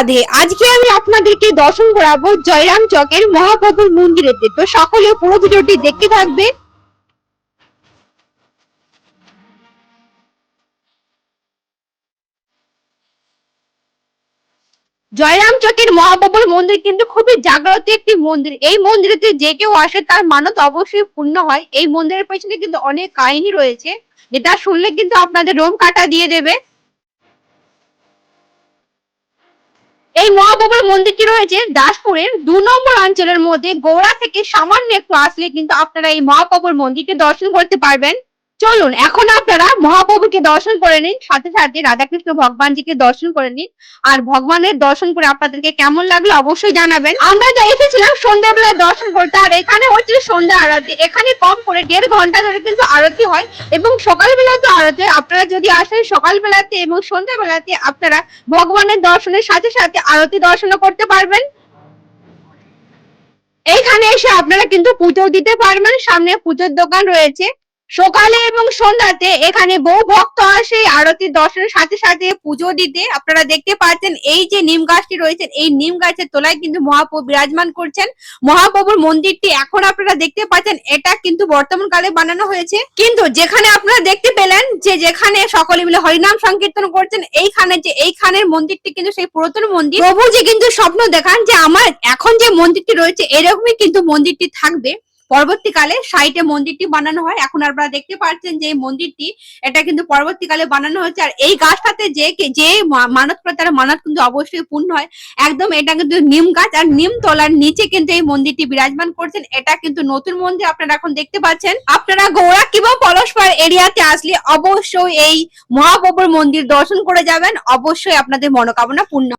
রাধে। আজকে আমি আপনাদেরকে দর্শন করাবো জয়রাম চকের মহাপ্রভুর মন্দিরেতে। তো সকলে পুরো ভিডিওটি দেখতে থাকবে। জয়রাম চকের মহাপ্রভুর মন্দির কিন্তু খুবই জাগ্রত একটি মন্দির। এই মন্দিরেতে যে কেউ আসে তার মানত অবশ্যই পূর্ণ হয়। এই মন্দিরের পেছনে কিন্তু অনেক কাহিনী রয়েছে, যেটা শুনলে কিন্তু আপনাদের রোম কাটা দিয়ে দেবে। এই মহাপ্রভুর মন্দিরটি রয়েছে দাসপুরের ২ নম্বর অঞ্চলের মধ্যে। গৌড়া থেকে সামান্য একটু আসলে কিন্তু আপনারা এই মহাপ্রভুর মন্দিরটি দর্শন করতে পারবেন। চলুন এখন আপনারা মহাপ্রভুকে দর্শন করে নিন, সাথে সাথে রাধাকৃষ্ণ ভগবানজিকে দর্শন করে নিন। আর ভগবানের দর্শন করে আপনাদেরকে কেমন লাগলো অবশ্যই জানাবেন। আমরা তো এসেছিলাম সন্ধ্যাবেলায় দর্শন করতে, আর এখানে হচ্ছে সন্ধ্যা আরতি। এখানে কম করে ১.৫ ঘন্টা ধরে কিন্তু আরতি হয়, এবং সকালবেলা তো আরতি। আপনারা যদি আসেন সকালবেলাতে এবং সন্ধ্যাবেলাতে আপনারা ভগবানের দর্শনের সাথে সাথে আরতি দর্শনও করতে পারবেন। এইখানে এসে আপনারা কিন্তু পুজো দিতে পারবেন। সামনে পুজোর দোকান রয়েছে। সকালে এবং সন্ধ্যাতে এখানে বহু ভক্ত আসে আরতি দর্শনের সাথে সাথে পুজো দিতে। আপনারা দেখতে পাচ্ছেন এই যে নিম গাছটি রয়েছে, এই নিম গাছের তলায় কিন্তু মহাপ্রভু বিরাজমান করছেন। মহাপ্রভুর মন্দিরটি এখন আপনারা দেখতে পাচ্ছেন, এটা কিন্তু বর্তমান কালে বানানো হয়েছে। কিন্তু যেখানে আপনারা দেখতে পেলেন যে যেখানে সকলে মিলে হরিনাম সংকীর্তন করছেন, এইখানের মন্দিরটি কিন্তু সেই পুরাতন মন্দির। প্রভুজি কিন্তু স্বপ্ন দেখান যে আমার এখন যে মন্দিরটি রয়েছে এরকমই কিন্তু মন্দিরটি থাকবে। পরবর্তীকালে সাইডে মন্দিরটি বানানো হয়। এখন আপনারা দেখতে পাচ্ছেন যে মন্দিরটি, এটা কিন্তু পরবর্তীকালে বানানো হচ্ছে। আর এই গাছটাতে যে মানত করে তার মানত কিন্তু অবশ্যই পূর্ণ হয়। একদম এটা কিন্তু নিম গাছ, আর নিম তলার নিচে কিন্তু এই মন্দিরটি বিরাজমান করছেন। এটা কিন্তু নতুন মন্দির আপনারা এখন দেখতে পাচ্ছেন। আপনারা গৌড়া কিংবা পলাশপাড় এরিয়াতে আসলে অবশ্যই এই মহাপ্রভুর মন্দির দর্শন করে যাবেন। অবশ্যই আপনাদের মনোকামনা পূর্ণ